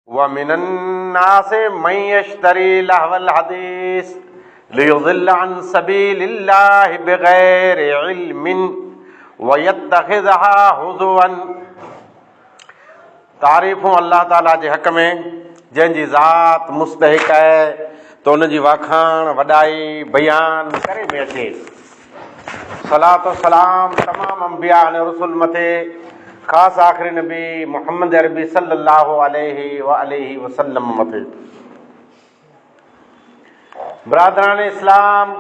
वमिनन नासि मन यश्तरी लहवल हदीस लियुज़िल्ल अन सबीलिल्लाहि बिगैरि इल्मिन वयत्तखिज़हा हुज़ुवन। तारीफ़ूं अल्लाह ताला जे हक़ में जंहिंजी ज़ात मुस्तहिक़ आहे त उनजी वाखाण वॾाई बयान करे में अचे। सलात व सलाम तमाम अंबिया ने रसूल मथे ख़ास आख़िरी नबी मोहम्मद अरबी सल्लल्लाहु अलैहि वसल्लम मथे। बरादरान इस्लाम,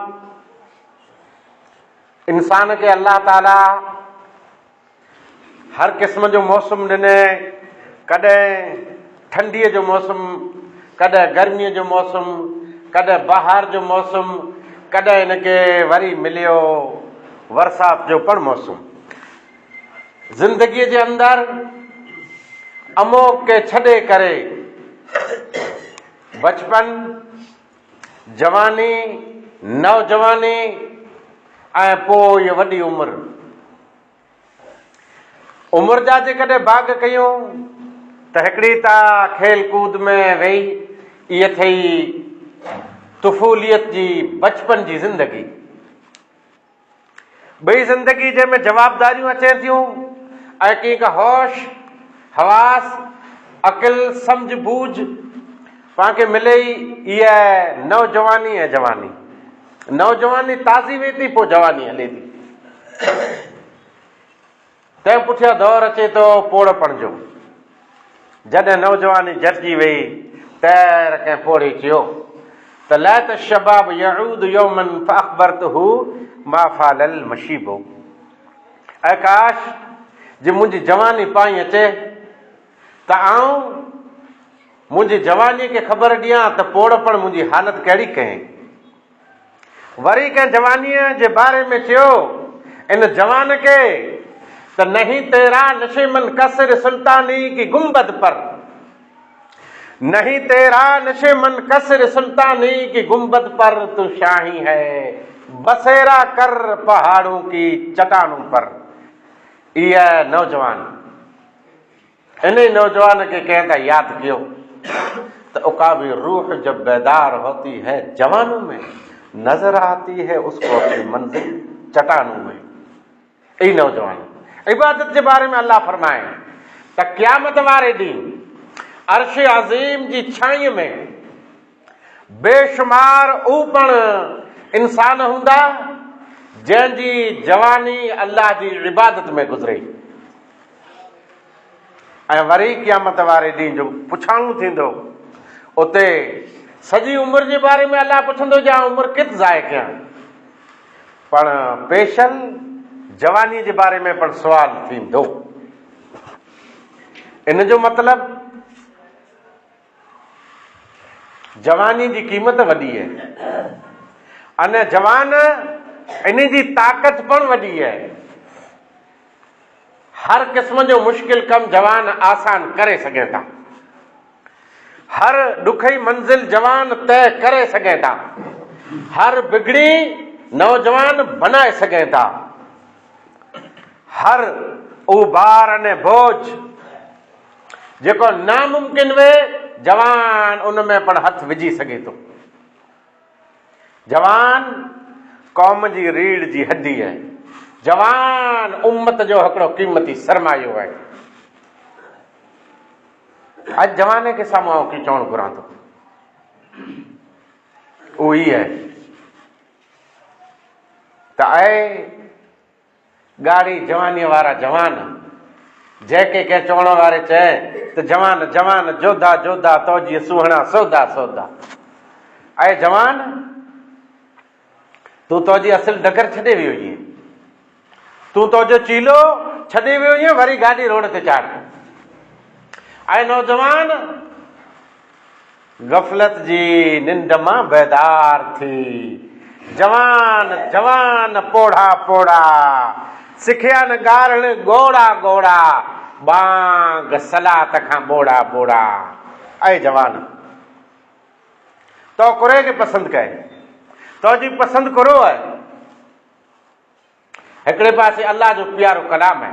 इंसान के अल्लाह ताला हर क़िस्म जो मौसम ॾिने, कॾहिं ठंडीअ जो मौसम, कॾहिं गर्मीअ जो मौसम, कॾहिं बहार जो मौसम, कॾहिं हिनखे वरी मिलियो बरसात जो पण मौसम। ज़िंदगीअ जे अंदरि अमोक खे छॾे करे बचपन, जवानी, नौजवानी ऐं पोइ वॾी उमिरि, उमिरि जा जेकॾहिं भाग कयूं त हिकिड़ी त खेल कूद में वेही इहा थई तुफ़ूलियत जी बचपन जी ज़िंदगी। ॿई ज़िंदगी जंहिंमें जवाबदारियूं अचनि थियूं ऐं कंहिं का होश, हवास, अक़िल, सम्झ बूझ पाण खे मिले ई इहा नौजवानी ऐं जवानी। नौजवानी ताज़ी वेही थी, पोइ जवानी हले थी, तंहिं पुठियां दौर अचे थो पोड़पण जो। जॾहिं नौजवानी झटिजी वई तैर कंहिं पोड़ी चयो त लैत शबाब यऊद यौमन फअख़बरतहु मा फ़अलल मशीबो। ऐं काश जे मुंहिंजी जवानी पाई अचे त आऊं मुंहिंजी जवानीअ खे ख़बर ॾियां त पोड़पण मुंहिंजी हालत कहिड़ी कयईं। वरी कंहिं जवानीअ जे बारे में चयो इन जवान खे त नहीं तेरा नशेमन कसर सुल्तानी की गुंबद पर, नहीं तेरा नशेमन कसर सुल्तानी की गुंबद पर तू शाही है बसेरा कर पहाड़ों की चट्टानों पर। इहा नौजवान, इन नौजवान के कहता याद कियो तो उकाबी रूह जब बेदार होती है जवानों में, नजर आती है उसको अपनी मंजिल चट्टानों में। यही नौजवान इबादत के बारे में अल्लाह फरमाए त क़यामत वारे ॾींहुं अर्श अज़ीम जी छाईअ में बेशुमार ऊपण इंसान हूंदा जंहिंजी जवानी अल्लाह जी इबादत में गुज़रे। ऐं वरी क़यामत वारे ॾींहुं जो पुछाणो थींदो, उते सॼी उमिरि जे बारे में अल्लाह पुछंदो जा उमिरि किथे ज़ाय कयां, पण पेशल जवानी जे बारे में पण सुवाल थींदो। इन जो मतिलब जवानी जी क़ीमत वॾी है, अने जवान इन जी ताक़त पण वॾी है। हर क़िस्म जो मुश्किल कम जवान आसान करे सघे था, हर ॾुखी मंज़िल जवान तय करे सघे था, हर बिगड़ी नौजवान बनाए सघे था, हर उबार अने बोझ जेको नामुमकिन वे जवान उन में पण हथ विझी सघे थो। जवान कौम जी रीढ़ जी हड्डी है, जवान उम्मत जो हिकिड़ो क़ीमती सरमायो है। अॼु जवाने खे साम्हूं आउं की चवणु घुरां थो उहो ई है त आहे ॻाढ़ी जवानीअ वारा जवान जंहिंखे कंहिं चवण वारे चए त जवान जवान जोधा जोधा तौजी सुहिणा सौदा सौदा। ऐं जवान तूं तौजी असुल डगर छॾे वियो हुई, तूं तौजो चीलो छॾे वियो हुई, वरी गाॾी रोड ते चाढ़। ऐं नौजवान गफ़लत जी निंड मां बेदार थी, जवान जवान पोढ़ा पोढ़ा सिखिया न ॻारण ॻोड़ा ॻोड़ा बांग सलात खां बोड़ा बोड़ा। ऐं जवान तो कुरे खे पसंदि कए, तो जी पसंदि करो है। हिकिड़े पासे अल्लाह जो प्यारो कलाम है,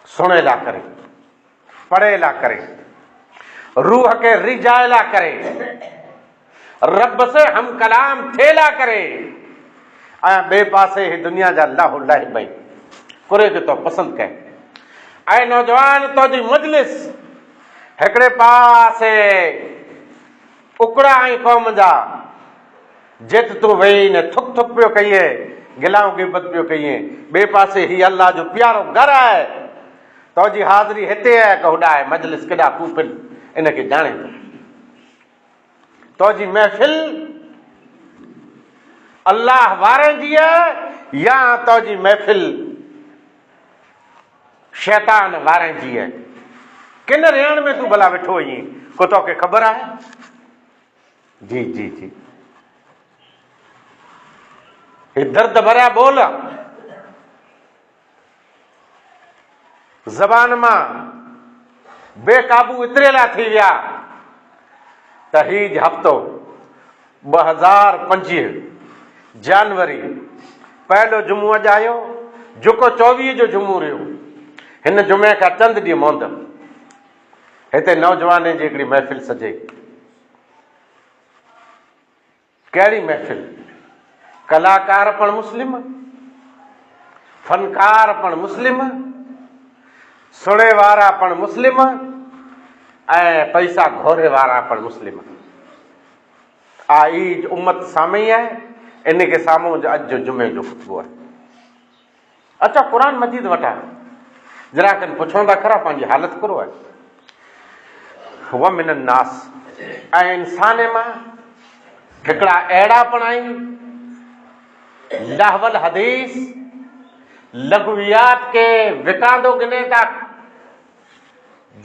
सुणे ला करे, पढ़े ला करे, रूह के रिजायला करे, रब से हम कलाम थेला करे, ऐं ॿिए पासे ही दुनिया जा लाहो लाही भई कुरे खे तो पसंदि कए। ऐं नौजवान तुंहिंजी मजलिस हिकिड़े पासे उकड़ा ऐं क़ौम जा जित तूं वेही न थुक थुक पियो कईं, गिलाऊं गिबत पियो कईं, ॿिए पासे ही अल्लाह जो प्यारो घर आहे, तुंहिंजी हाज़िरी हिते आहे कि होॾा आहे, मजलिस केॾा कूपिन इनखे ॼाणे थो। तुंहिंजी महफ़िल अल्लाह वारनि जी आहे या तुंहिंजी महफ़िल शैतान वारनि जी आहे? किन रेण में तूं भला वेठो आहीं, को तोखे ख़बर आहे? जी जी जी, हे दर्द भरिया बोल ज़बान मां बेकाबू एतिरे थी विया त हीउ हफ़्तो 2025 जनवरी पहलो जुमो अॼु आयो, जेको 24 जो जुमो रहियो, हिन जुमे खां चंद ॾींहं मोंद हिते नौजवाननि जी हिकिड़ी महफ़िल सजे। कहिड़ी महफ़िल? कलाकार पण मुस्लिम, फनकार पण मुस्लिम, सुणे वारा पण मुस्लिम, ऐं पैसा घोरे वारा पण मुस्लिम। ई उम्मत साम्हूं आहे, इनखे साम्हूं अॼु जो जुमे जो ख़ुतबो आहे। अच्छा क़ुरान मजीद वठा जरा कनि पुछो था खरा, पंहिंजी हालत करो आहे। वमिन नास, ऐं इंसान मां हिकिड़ा अहिड़ा पण आहिनि लहवल हदीस लघुवियात के विकांदो गिने था,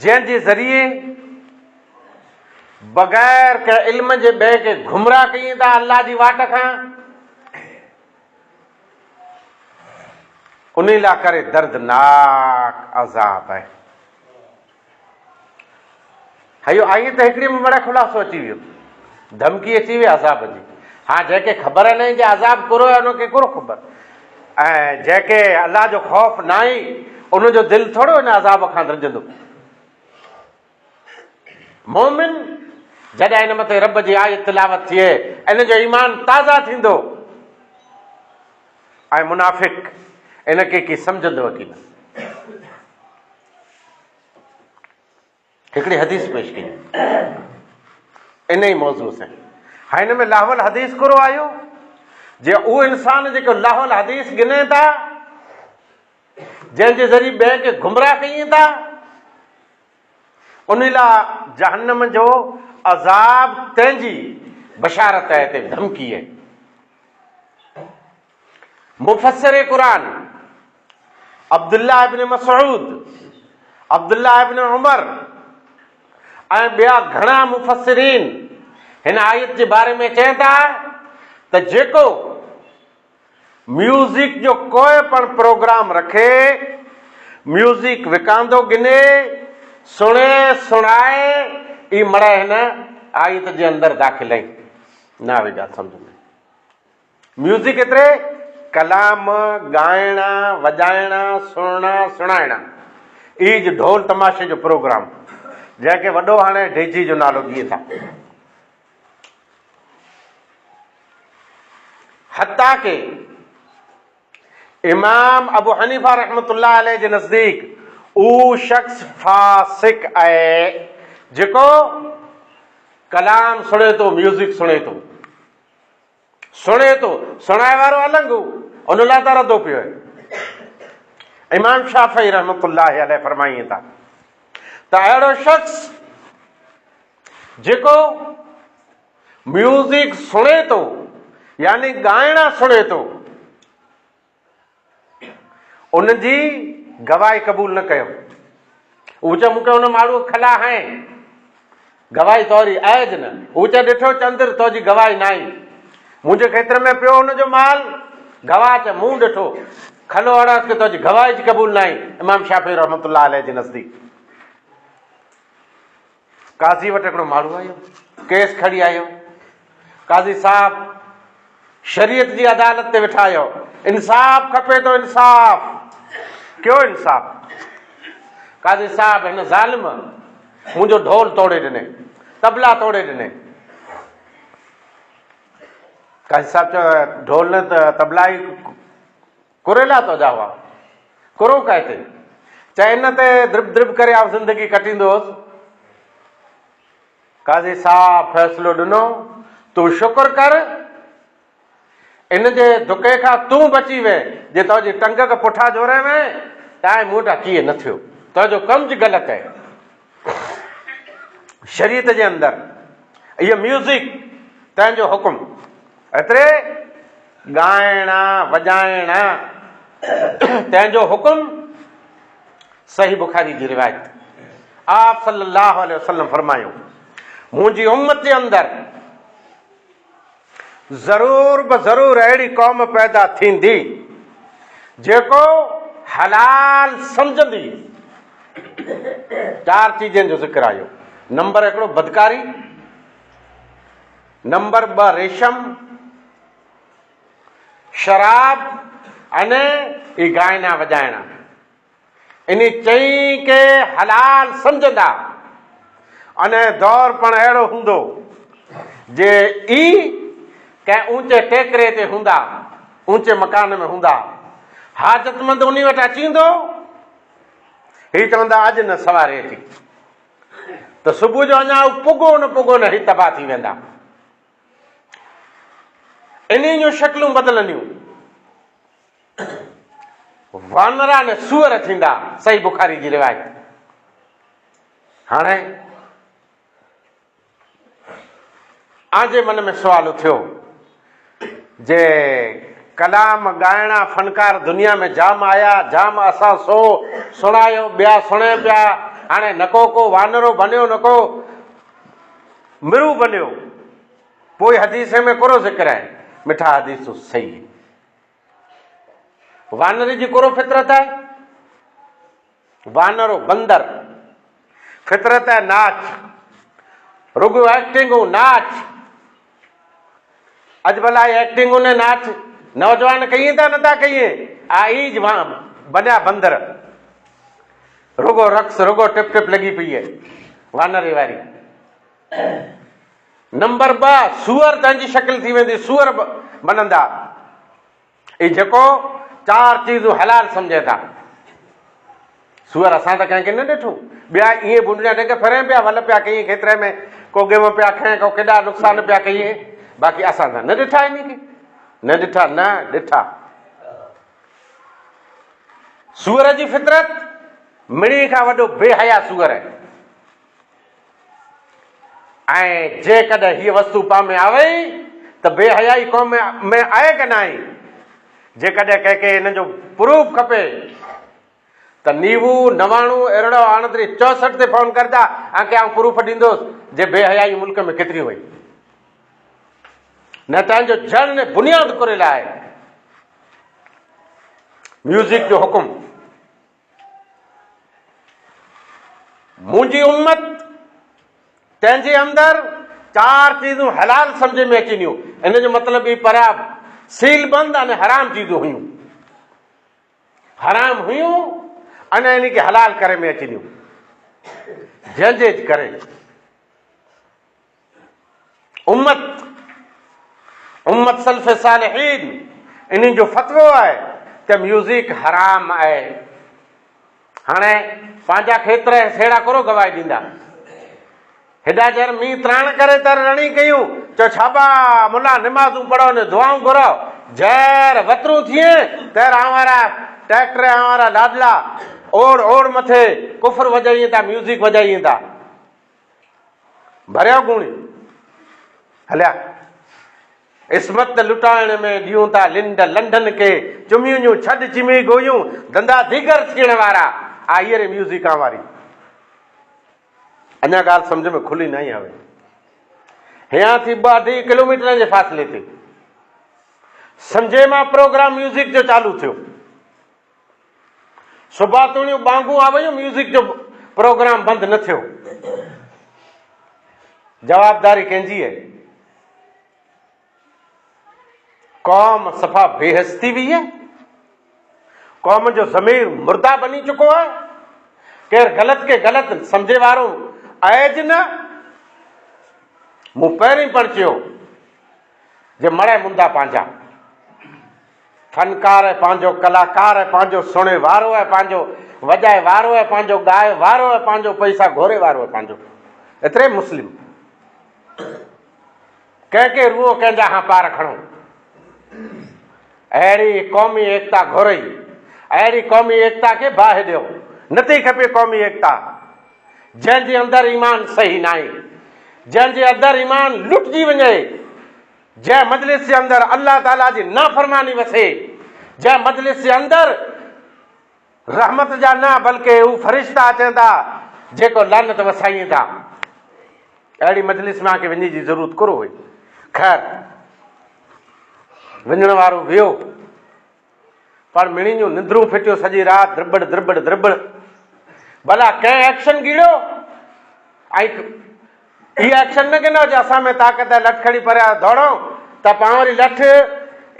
जंहिंजे ज़रिए बग़ैर के इल्म जे ॿिए खे गुमराह कयूं था अल्लाह जी वाट खां। उन लाइ करे दर्दनाक अज़ाब आहे। हयो आई त हिकिड़ी में बड़ा खुलासो अची वियो, धमकी अची वई अज़ाब जी। हाँ, जंहिंखे ख़बर न आहे जे अज़ाब करो आहे उनखे कहिड़ो ख़बर, ऐं जंहिंखे अल्लाह जो ख़ौफ़ न आहे उनजो दिलि थोरो हिन अज़ाब खां रजंदो। मोमिन जॾहिं हिन मथे रब जी आयत तिलावत थिए इन जो ईमान ताज़ा थींदो, ऐं मुनाफ़िक इनखे की सम्झंदो की न। हिकिड़ी हदीस पेश कई इन ई मौज़ू से। हाँ, हिन में लाहवल हदीस करो आयो जे उहो इंसान जेको लाहवल हदीस गिने था, जंहिंजे ज़रिए ॿिए खे गुमराह कयूं था, उन लाइ जहन्नम जो अज़ाब तंहिंजी बशारत है, ते धमकी है। मुफस्सिर कुरान अब्दुल्लाह इब्न मसऊद, अब्दुल्लाह इब्न उमर ऐं ॿिया घणा मुफस्सिरीन हिन आयत जे बारे में चवनि था त जेको म्यूज़िक जो कोई पण प्रोग्राम रखे, म्यूज़िक विकांदो गिने, सुणे सुणाए, ई मड़ा हिन आयत जे अंदरि दाख़िल आहिनि। न आई ॻाल्हि सम्झ में? म्यूज़िक एतिरे कलाम ॻाइणा वॼाइणा सुणणा सुणाइणा, ई ढोल तमाशे जो प्रोग्राम जंहिंखे वॾो हाणे डेजी जो नालो ॾिए था। हत्ता के इमाम अबू हनीफा रहमतुल्लाह अलैह जे नज़दीक ऊ शख्स फासिक आहे जेको कलाम सुणे थो, म्यूज़िक सुणे थो, सुणाए वारो अलॻि हो, उन लाइ त रदो पियो आहे। इमाम शाफ़ी रहमतुल्लाह अलैह फरमाइनि था त अहिड़ो शख्स जेको म्यूज़िक सुणे थो यानी ॻाइणा सुणे थो, उनजी गवाही क़बूल न कयो। हू चए मूंखे हुन माण्हू खला है गवाही तौरी ऐज न, हू चए ॾिठो चंद्र तुंहिंजी गवाही न आई, मुंहिंजे खेत्र में पियो हुनजो माल, गवाह चए मूं ॾिठो, खलो अड़स के तुंहिंजी गवाही जी क़बूल न आई। इमाम शाफ़ी रहमतुल्लाह अलैह जे नज़दीक काज़ी वटि हिकिड़ो माण्हू आयो, केस खणी आयो, काज़ी साहब शरीयत जी अदालत ते वेठा आहियो, इंसाफ़ खपे थो, इंसाफ़ कयो, इंसाफ़। काज़ी साहब हिन ज़ालिम मुंहिंजो ढोल तोड़े ॾिने, तबला तोड़े ॾिने। काजी साहब चयो ढोल न त तबला ई कुरेला तो जा हुआ, कुरो काइते चाहे इन ते द्रिब द्रिब करे आप ज़िंदगी कटींदोसि। काजी साहब फ़ैसिलो ॾिनो, तूं शुक्र कर इन जे धुके खां तूं बची वए, जे तुंहिंजी टंग खे पुठा जोड़े में ताए मूं वटां कीअं न थियो, तुंहिंजो कमु ज ग़लति आहे। शरीयत जे अंदरि इहो म्यूज़िक तंहिंजो हुकुम, एतिरे ॻाइणा वॼाइणा तंहिंजो हुकुम। सही बुखारी जी रिवायत, आप सल्लल्लाहु अलैहि वसल्लम फरमायो, मुंहिंजी उम्मत जे अंदरि ज़रूर ब ज़रूर अहिड़ी क़ौम पैदा थींदी जेको हलाल सम्झंदी। 4 चीजनि जो ज़िक्र आयो। नंबर 1 बदकारी, नंबर 2 रेशम, शराब अने ई गाइना वॼाइणा। इन चई के हलाल सम्झंदा अने दौर पण अहिड़ो हूंदो जे ई कंहिं ऊंचे टेकरे ते हूंदा, ऊंचे मकान में हूंदा, हाजतमंद उन वटि अची ईंदो, ही चवंदा अॼु न सवारे अची, त सुबुह जो अञा पुगो न ही तबाह थी वेंदा। इन जूं शक्लूं बदिलंदियूं, वानरा ने सूअर थींदा। सही बुखारी जी रिवायत। हाणे आजे मन में सुवाल उथियो जे कलाम ॻाइणा फनकार दुनिया में जाम आया, जाम असां सुणायो, ॿिया सुणे पिया, हाणे नको को वानरो बनियो, नको मिरू बनियो। पोइ हदीस में कोरो ज़िक्र आहे, मिठा हदीस सही। वानर जी कोरो फितरत आहे, वानरो बंदर फितरत है नाच, रुगो एक्टिंग नाच। अज भला एक्टिंग ने नाच नौजवान कहिए था नथा कहिए, आई बनिया बंदर, रुगो रक्स, रुगो टिप टिप लगी पई है वानरे वारी। नंबर 2 सूअर तंहिंजी शक्ल थी वेंदी, सूअर बनंदा। ई जेको 4 चीजूं हलाल समझे था। सूअर असां त कंहिंखे न ॾिठो, ॿिया ईअं बुंडिया ॾेख फिरे पिया, वल पिया कई खेतरे में, को गेम पिया खणे, को केॾा नुक़सान पिया कई, बाक़ी असां त न ॾिठा, इन खे न ॾिठा। सूअर जी फितरत मिड़ी खां वॾो बेहया सूअर आहे। ऐं जेकॾहिं हीअ वस्तु पामे आवे त बेहयाई क़ौम में आहे कि न आहे। जेकॾहिं कंहिंखे हिन जो प्रूफ खपे त 99 ते फोन करजा, आके आउं प्रूफ ॾींदुसि जे बेहयाई मुल्क में केतिरी हुई। न तंहिंजो जड़ ने बुनियाद कुरियल आहे। म्यूज़िक जो हुकुम, मुंहिंजी उम्मत तंहिंजे अंदरि 4 चीजूं हलाल सम्झ में अचंदियूं। इन जो मतिलबु ई परा सील बंद अने हराम चीजूं हुयूं, हराम हुयूं अने इन खे हलाल करे में अचंदियूं। जंहिंजे करे उम्मत सल्फ़ सालिहीन इन जो फतवो आहे त म्यूज़िक हराम आहे। हाणे पंहिंजा खेत्र सेड़ा करो गवाही ॾींदा, हेॾा चर मींहुं त्राण करे तर रणी कयूं, चो छाबा मुला निमाज़ूं पढ़ो ने दुआऊं घुरो, जहर वतरू थिए तर हमारा ट्रैक्टर हमारा लाडला ओड़ मथे कुफर वजाइए था, म्यूज़िक वजाइए था, भरियो गुणी हलिया। इस्मत लुटाइण में ॾियूं था लिंड लंडन के, चुमियूं छॾ चिमी गोयूं, धंधा दिगर थियण वारा। आई रे म्यूज़िक वारी अञा ॻाल्हि सम्झ में खुली नहीं आवे। हियां थी 2-2 किलोमीटर जे फ़ासिले ते संजे मां प्रोग्राम म्यूज़िक जो चालू थियो। सुबह तुणियूं बांगू आ वयूं, म्यूज़िक जो प्रोग्राम बंद न थियो। जवाबदारी कंहिंजी है? कौम सफ़ा बेहस थी वई है, कौम जो ज़मीर मुर्दा बनी चुको है। केर गलत के गलत समझे वारो ऐज न मूं पहिरीं पण चयो जे मड़े मुंदा पंहिंजा फनकार आहे पंहिंजो, कलाकार आहे पंहिंजो, सुणे वारो आहे पंहिंजो, वॼाए वारो आहे पंहिंजो, ॻाए वारो आहे पंहिंजो, पैसा घोरे वारो आहे पंहिंजो। एतिरे मुस्लिम कंहिंखे रूहो कंहिंजा हा पार खणो। अहिड़ी क़ौमी एकता घुरई, अहिड़ी क़ौमी एकता खे बाहि ॾियो। नथी खपे क़ौमी एकता जंहिंजे अंदरि ईमान सही न आहे, जंहिंजे अंदरि ईमान लुटिजी वञे, जंहिं मजलिस जे अंदरि अल्लाह ताला जी नाफ़रमानी वसे, जंहिं मजलिस जे अंदरि रहमत जा न बल्कि हू फ़रिश्ता अचनि था जेको लानत वसाइनि था, अहिड़ी मजलिस में आके वञण जी ज़रूरत कोन हुई। ख़ैर वञण वारो वियो, पर मिणी जूं निंद्रूं फिटियो सॼी राति, द्रिबड़ द्रिबड़ द्रिबड़। भला कंहिं एक्शन गिड़ियो ऐं इहा एक्शन न गिनो जे असां में ताक़त आहे, लठ खणी परियां दौड़ूं त पाण वरी लठ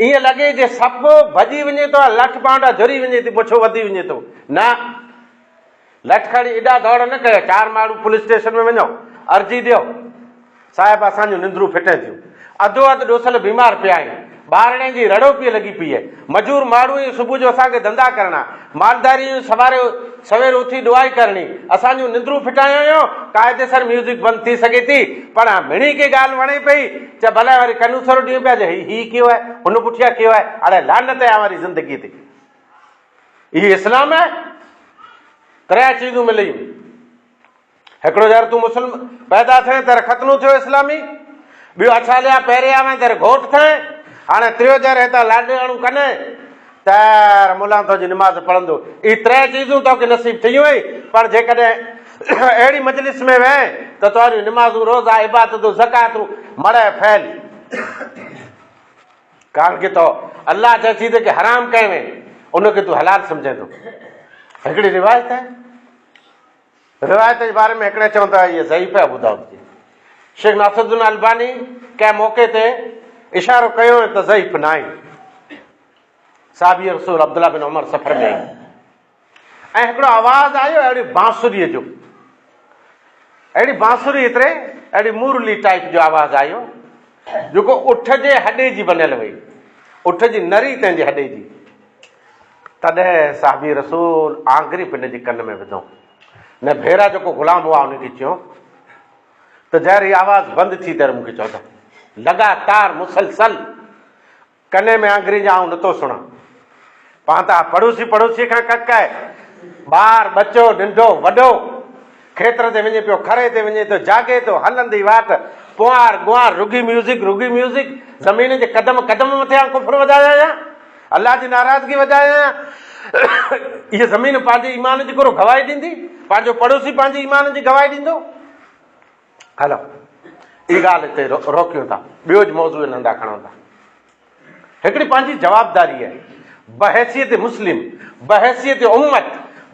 ईअं लॻे जे सभु भॼी वञे थो, लठ पाण ॾांहुं झुरी वञे थी, पुछो वधी वञे थो। न, लठ खणी एॾा दौड़ न कयो। 4 माण्हू पुलिस स्टेशन में वञो, अर्जी ॾियो, साहिब असांजूं निंद्रूं फिटे थियूं, अधो अधु ॾोसल बीमार पिया आहिनि, ॿारणे जी रड़ोपी लॻी पई आहे, मजूर माण्हू ई सुबुह जो असांखे धंधा करणा, मालदारी सवेर उथी दुआई करणी, असांजूं निंद्रूं फिटायूं हुयूं, क़ाइदेसर म्यूज़िक बंदि थी सघे थी। पर मिणी खे ॻाल्हि वणे पई, च भले वरी कनूसरो ॾियूं पिया जे हीउ कयो आहे, हुन पुठियां कयो आहे, अड़े लानत आहे वारी ज़िंदगी ते। इहो इस्लाम आहे? 3 चीज़ूं मिलियूं। हिकिड़ो यार तूं मुस्लिम पैदा थिए त ख़तनो थियो इस्लामी, ॿियो अच्छा लिया पहिरें आवे त घोट थिए, हाणे 3 जर हितां लाॾाणू कने त मुला तुंहिंजी निमाज़ पढ़ंदो। इहे 3 चीज़ूं तोखे नसीब थियूं हुई, पर जेकॾहिं अहिड़ी मजलिस में वहे त तुंहिंजूं निमाज़ूं, रोज़ा, इबादतूं, ज़कातूं मड़े फैल। कारण कि तो अल्लाह जे चीज़ खे हराम कयो वए, उनखे तूं हलाल सम्झे थो। हिकिड़ी रिवायत आहे, रिवायत जे बारे में हिकिड़े चवनि था इहे ज़ईफ़ आहे अबू दाऊद जी। शेख नासिरुद्दीन अलबानी कंहिं मौक़े ते इशारो कयो त ज़ईफ़ न आहे। साहबी रसूल अब्दुल्ला बिन उमर सफ़र में ऐं हिकिड़ो आवाज़ आयो अहिड़ी बांसुरीअ जो, अहिड़ी बांसुरी एतिरे अहिड़ी मुरली टाइप जो आवाज़ आयो जेको उठ जे हॾे जी बनियल हुई, उठ जी नरी तंहिंजे हॾे जी। तॾहिं साहबी रसूल आंगरी पिन जी कन में विधो, न भेरा जेको ग़ुलाम हुआ उनखे चयो त जहिड़ी आवाज़ बंदि थी त मूंखे चओ त लगातार मुसलसल कने में आंगरी जा आऊं नथो सुणा। पाण त पड़ोसी खां कक आहे, ॿार बचो नंढो वॾो खेत्र ते वञे पियो, खरे ते वञे थो, जागे थो, हलंदी वाट, पुआर गुआर, रुगी म्यूज़िक, ज़मीन जे कदम कदम मथे कुफर वधाया, अल्लाह जी नाराज़गी वधाया। इहा ज़मीन पंहिंजे ईमान जी कोरो गवाही ॾींदी, पंहिंजो पड़ोसी पंहिंजी ईमान जी गवाही ॾींदो। हलो इहा ॻाल्हि हिते रोकियूं था, ॿियो ज मौज़ू नंढा खणूं था। हिकिड़ी पंहिंजी जवाबदारी आहे बहैसियत मुस्लिम, बहैसियत उम्मत,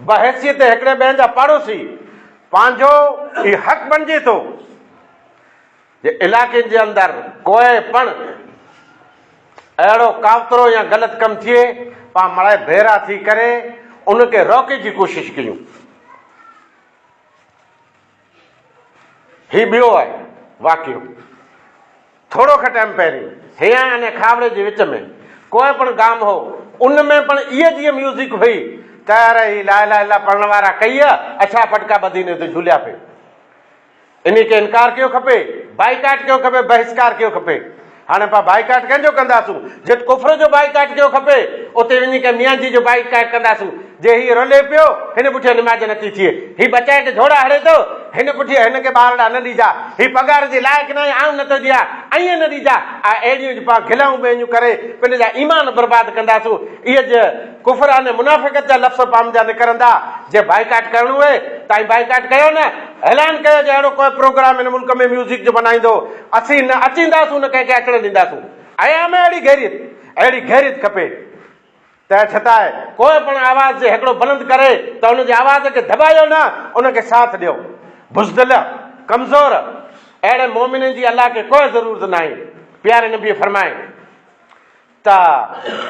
बहैसियत हिकिड़े ॿिए जा पड़ोसी, पंहिंजो इहो हक़ बणिजे थो जे इलाइक़े जे अंदरि कोई पण अहिड़ो कावतरो या ग़लति कमु थिए, पाण मड़े भेरा थी करे उनखे रोके जी कोशिशि कयूं। ही ॿियो आहे वाक़ियो। थोरो खां टाइम पहिरीं हेया अने खावड़े जे विच में कोई पण गाम हो, उन में पण इहा जीअं म्यूज़िक हुई त अरे ही ला इलाहा इल्लल्लाह पढ़ण वारा कई अच्छा पटका ॿधी ते झूलिया पिए। इन खे इनकार कयो खपे, बाइकाट कयो खपे, बहिष्कार कयो खपे। हाणे पाण बाइकाट कंहिंजो कंदासूं? जिते कुफर जो बाइकाट कयो खपे उते वञी करे मियाँ जी जो बाइकाट कंदासूं। जे हीउ रोले पियो हिन पुठियां निमाज़ नथी थिए, हीउ बचाए के झोड़ा हड़े थो हिन पुठियां हिनखे ॿार ॾांहुं न ॾीजा, हीउ पघार जे लाइक़ु न आहे आऊं नथो ॾियां ऐं न ॾीजा। अहिड़ियूं पाण खिलाऊं ॿियूं करे पंहिंजा ईमान बर्बाद कंदासूं। इहे जे कुफर अने मुनाफ़िक़त जा लफ़्ज़ पाण जा निकिरंदा। जे बाइकाट करणो आहे तव्हां बाइकाट कयो न, ऐलान कयो जे अहिड़ो कोई प्रोग्राम हिन मुल्क में म्यूज़िक जो बनाईंदो असीं न अचींदासूं न कंहिंखे अचणु ॾींदासूं। आया में अहिड़ी गैरियत खपे। तंहिं छतांइ कोई पण आवाज़ जे हिकिड़ो बुलंद करे त उनजे आवाज़ खे दॿायो न, उनखे साथ ॾियो। बुज़दिल कमज़ोर अहिड़े मोमिननि जी अलाह खे कोई ज़रूरत न आहे। प्यारे नबी फरमाए त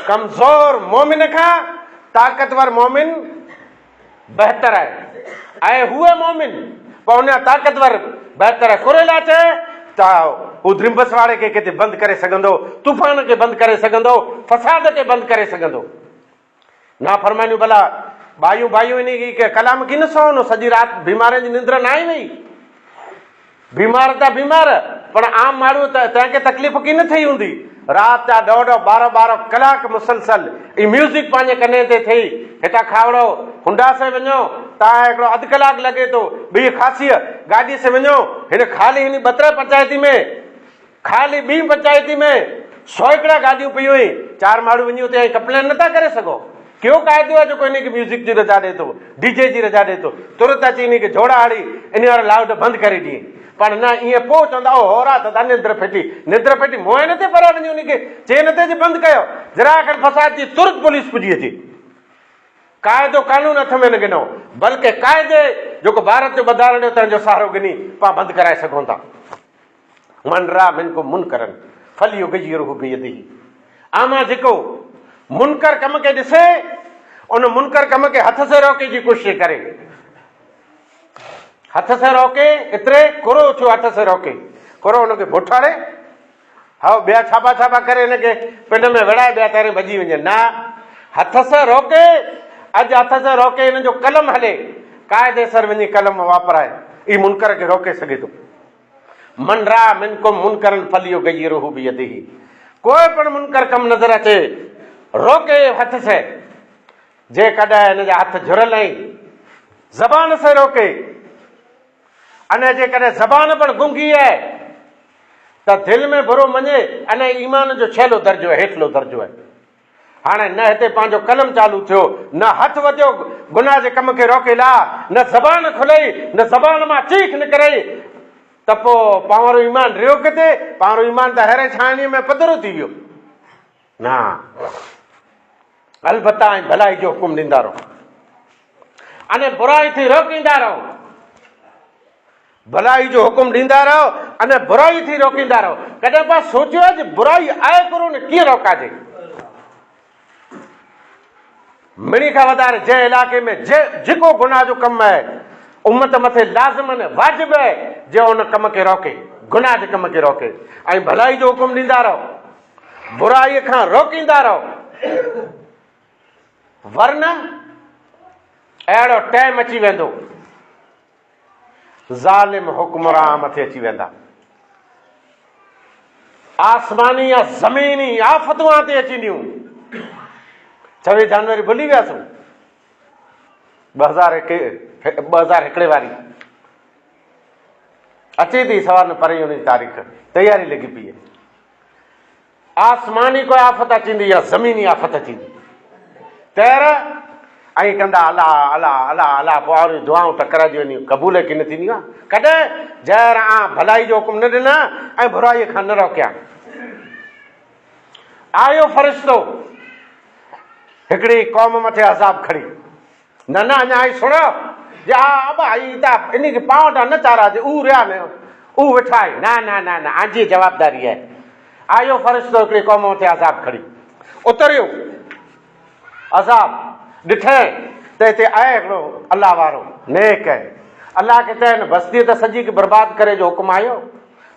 कमज़ोर मोमिन खां ताक़तवर मोमिन बहितर आहे। ऐं हूअ मोमिन पोइ उन ताक़तवर बहितर कुरेला चए त हू द्रिम्बस वारे खे किथे बंदि करे सघंदो, तूफ़ान खे बंदि करे सघंदो, फसाद खे बंदि करे सघंदो। नाफ़रमानियूं भला बायूं इन कलाम की न सुहिणो, सॼी राति बीमारनि जी निंड न आई वई, बीमार त बीमार, पर आम माण्हू त तंहिंखे तकलीफ़ की न थी हूंदी। राति जा 12 कलाक मुसलसल ई म्यूज़िक पंहिंजे कने ते थी, हितां खावड़ो हुंडा से वञो तव्हां हिकिड़ो अधु कलाकु लॻे थो, ॿी ख़ासीअ गाॾी से वञो, हिन ख़ाली हिन 32 पंचायती में, ख़ाली 2 पंचायती में 100 हिकिड़ा गाॾियूं पियूं हुई, 4 माण्हू वञी उते कंप्लेन नथा करे सघो। कहिड़ो क़ाइदो आहे जेको इनखे म्यूज़िक जी रजा ॾिए थो, डीजे जी रजा ॾिए थो, तुरंत अची इनखे झोड़ा हड़ी इन वारा लाउड बंदि करे ॾिए। पर न, ईअं पोइ चवंदा हो राति त निंड फिटी मोए न ते पर वञी उनखे चए नथे जी बंदि कयो, जरा खनि फसाद थी तुरंत पुलिस पुॼी अचे। क़ाइदो कानून हथ में न गिनो, बल्कि क़ाइदे जेको भारत जो ॿधाइण जो तंहिंजो सहारो गिनी पाण बंदि कराए सघूं था। मन रा मिनकुम मुनकरन फलयुग़य्यिरहु बियदिही। आमा जेको मुनकर कम खे ॾिसे उन मुनकर कम खे हथ से रोके जी कोशिशि करे, हथ से रोके, एतिरे कुरो थियो हथ से रोके, कुरो हुनखे बोठाड़े, हा ॿिया छापा करे हिनखे पिंड में विड़ाए ॿिया तारे भॼी वञे। न, हथ से रोके, अॼु हथ से रोके हिन जो कलम हले, क़ाइदे सर वञी कलम वापराए, ई मुनकर खे रोके सघे थो। मन रा मिनकुम मुनकरन फलयुग़य्यिरहु बियदिही। कोई पण मुनकर कम नज़र अचे रोके हथ से, जे कॾहिं हिन जा हथ जुड़ल आहिनि ज़बान से रोके, अने जे कॾहिं ज़बान पण गुंगी आहे त दिलि में बुरो मञे, अने ईमान जो छेलो दर्जो आहे, हेठलो दर्जो आहे। हाणे न हिते पंहिंजो कलम चालू थियो, न हथ वधियो गुनाह जे कम खे रोके ला, न ज़बान खुलई, न ज़बान मां चीख निकिरई, त पोइ पावरो ईमान रहियो किथे? पावरो ईमान त हर छाणीअ में पधरो थी वियो। न, अलबत्ता ऐं भलाई जो हुकुम ॾींदा रहो, अने बुराई थी रोकींदा रहो, भलाई जो हुकुम ॾींदा रहो अने बुराई थी रोकींदा रहो। कॾहिं पाण सोचियो आहे बुराई आहे कोन, कीअं रोकाजे? मिणी खां वधारे जंहिं इलाइक़े में जेको गुनाह जो कमु आहे, उम्मत मथे लाज़िमन वाजिब आहे जे उन कम खे रोके, गुनाह जे कम खे रोके, ऐं भलाई जो हुकुम ॾींदा रहो, बुराई खां रोकींदा रहो। वरना अहिड़ो टाइम अची वेंदो ज़ालिम हुक्मरान मथे अची वेंदा, आसमानी या ज़मीनी आफ़तूं ते अचंदियूं। 26 जनवरी भुली वियासीं, 2001 वारी अचे थी, सवार न परे हुन जी तारीख़, तयारी लॻी पई आहे। आसमानी कोई आफ़त अचंदी या ज़मीनी आफ़त अचंदी, तैर ऐं कंदा अलाह अलाह अलाह अलाह, पोइ दुआऊं टकराइजी वञी क़बूल की न थींदियूं। कॾहिं जहिर भलाई जो हुकुम न ॾिना ऐं बुराई खां न रोकिया। आयो फ़रिश्तो हिकिड़ी क़ौम मथे अज़ाब खणी, न अञा आई सुणो जे हा अबा ही त इन खे पाण वटां न चाराजे, ऊ रहिया न, ऊ वेठा आहे, न आंजी जवाबदारी आहे। आयो फ़रिश्तो हिकिड़ी क़ौम मथे अज़ाब खणी, उतरियो अज़ाब ॾिठे त हिते आहे हिकिड़ो अलाह वारो नेक आहे, अलाह खे चइनि बस्ती त सॼी खे बर्बाद करे जो हुकुम आयो,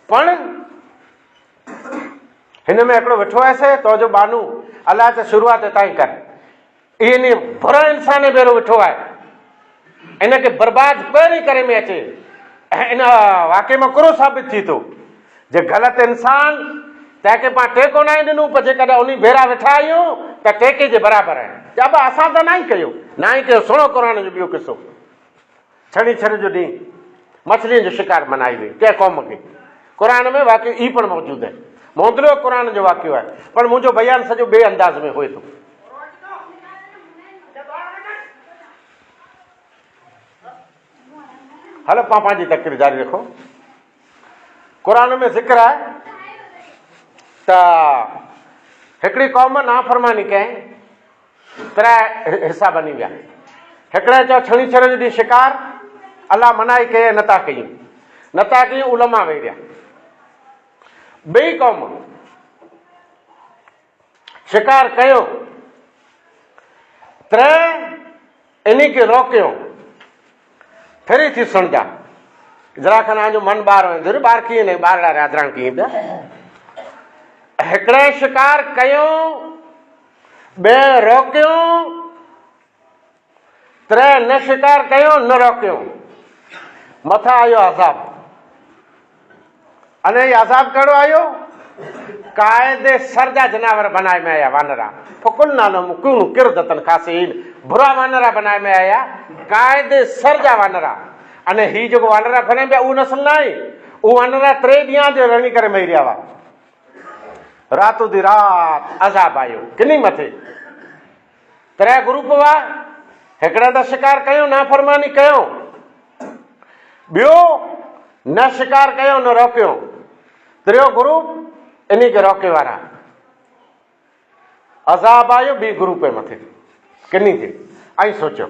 पण हिन में हिकिड़ो वेठो आहे तो जो बानू, अलाह त शुरूआत हितां ई कर, इन बुरा इंसान भेरो वेठो आहे, इनखे बर्बाद पहिरीं करे में अचे। ऐं इन वाक़ई में कुरो साबित थी थो जे ग़लति इंसान तंहिंखे पाण टेको न आहे ॾिनो, पर जेकॾहिं उन भेरा वेठा आहियूं त टेके जे बराबरि आहे। चइबो असां त न ई कयो। सुणो क़ुरान जो ॿियो किसो, छंछरु जो ॾींहुं मछलियुनि जो शिकार मनाई वई कंहिं क़ौम खे, क़ुरान में वाक़ियो ई पण मौजूदु आहे, मोहदलो क़ुरान जो वाक़ियो आहे, पर मुंहिंजो बयान सॼो ॿिए अंदाज़ में हुए थो। हलो पाण पंहिंजी तक़रीर जारी रखो। क़ुरान में ज़िक्र आहे त हिकिड़ी क़ौम नाफ़रमानी कयईं, 3 हिसा बनी विया। हिकिड़े चयो छंछरु जो ॾींहुं शिकार अलाह मनाई कई, नथा कयूं, उलमा वेही रहिया। ॿई क़ौम शिकार कयो, 3 इन खे रोकियो, फिरी थी सुणजा, जरा खाना जो मन ॿार वेंदो ॿार कीअं न ॿार राजराण कीअं पिया हिकिड़े शिकार कयूं ॿिए रोकियूं टे न शिकार कयूं न रोकियूं मथां आयो अज़ाब अने अज़ाब कहिड़ो आयो कायदे सर जा जनावर बनाए में आया वानरा फकुल नालो मुकुन किरदतन खासीन बुरा वानरा बनाए में आया कायदे सर जा वानरा अने ही जो वानरा फने पिया उहो नस्ल न आहे उहो वानरा 3 ॾींहं जो रणी करे मरी रहिया हुआ रातों दी रात अज़ाब आयो किनी मथे 3 ग्रुप हुआ हिकिड़े त शिकार कयो नाफ़रमानी कयो ॿियो न शिकार कयो न रोकियो टियों ग्रुप इन्हीं के रोके वारा अज़ाब आयो ॿी ग्रुप मथे किनी ते ऐं सोचो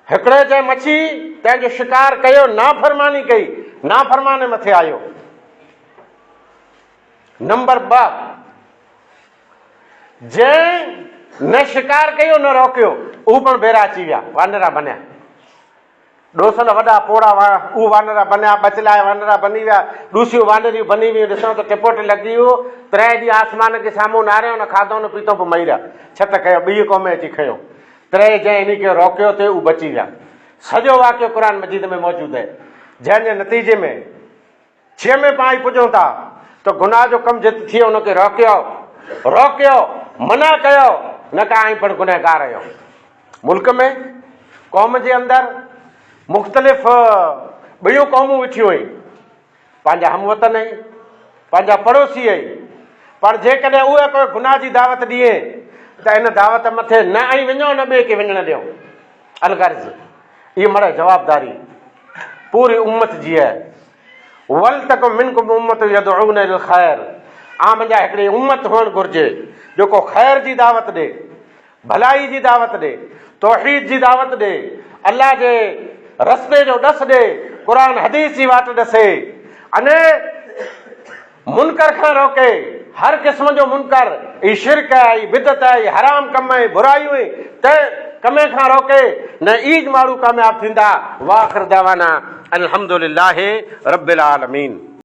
हिकिड़े चए मच्छी तंहिंजो शिकार कयो नाफ़रमानी कई नाफ़रमाने मथे आयो नंबर 2 जंहिं न शिकार कयो न रोकियो उहो पण बेरा अची विया वानरा बनिया डोसल वॾा पोड़ा उहो वानरा बनिया बचलाए वानरा बनी विया ॾूसियूं वानरियूं बनी वियूं ॾिसो त टिपोट लॻी वियो 3 ॾींहं आसमान के साम्हूं नारियो न खाधो न पीतो पोइ मरी रहिया छत कयो ॿी क़ौम अची खयो 3 जंहिं इन खे रोकियो ते उहो बची विया सॼो वाक़ियो क़ुर मजीद में मौजूदु आहे जंहिंजे नतीजे में 6 में पाण पुॼूं था त गुनाह जो कमु जिते थियो उनखे रोकियो मना कयो न का आई पण गुनहगार आहियो मुल्क में क़ौम जे अंदरि मुख़्तलिफ़ ॿियूं क़ौमूं वेठियूं आहिनि पंहिंजा हमवतन आहिनि पंहिंजा पड़ोसी आहिनि पर जेकॾहिं उहे कोई गुनाह जी दावत ॾिए त इन दावत मथे न आई वञो न ॿिए खे वञणु ॾियो अलगर्ज़ इहा मर जवाबदारी पूरी उम्मत जी आहे वल तक मिनकुम उम्मत यदउन इल ख़ैर मुंहिंजा हिकिड़ी उम्मत हुअणु घुरिजे जेको ख़ैर जी दावत ॾे भलाई जी दावत ॾे तौहीद जी दावत ॾे अल्लाह जे रस्ते जो ॾस ॾे क़ुर हदीस जी वाट ॾसे अने मुनकर खां रोके हर क़िस्म जो मुनकर ई शिरक आहे ई बिदत आहे हराम कम आहे बुरायूं त कमे खां रोके न ईद माण्हू कामयाब थींदा वाखिर दवाना अल्हम्दुलिल्लाहि रब्बिल आलमीन।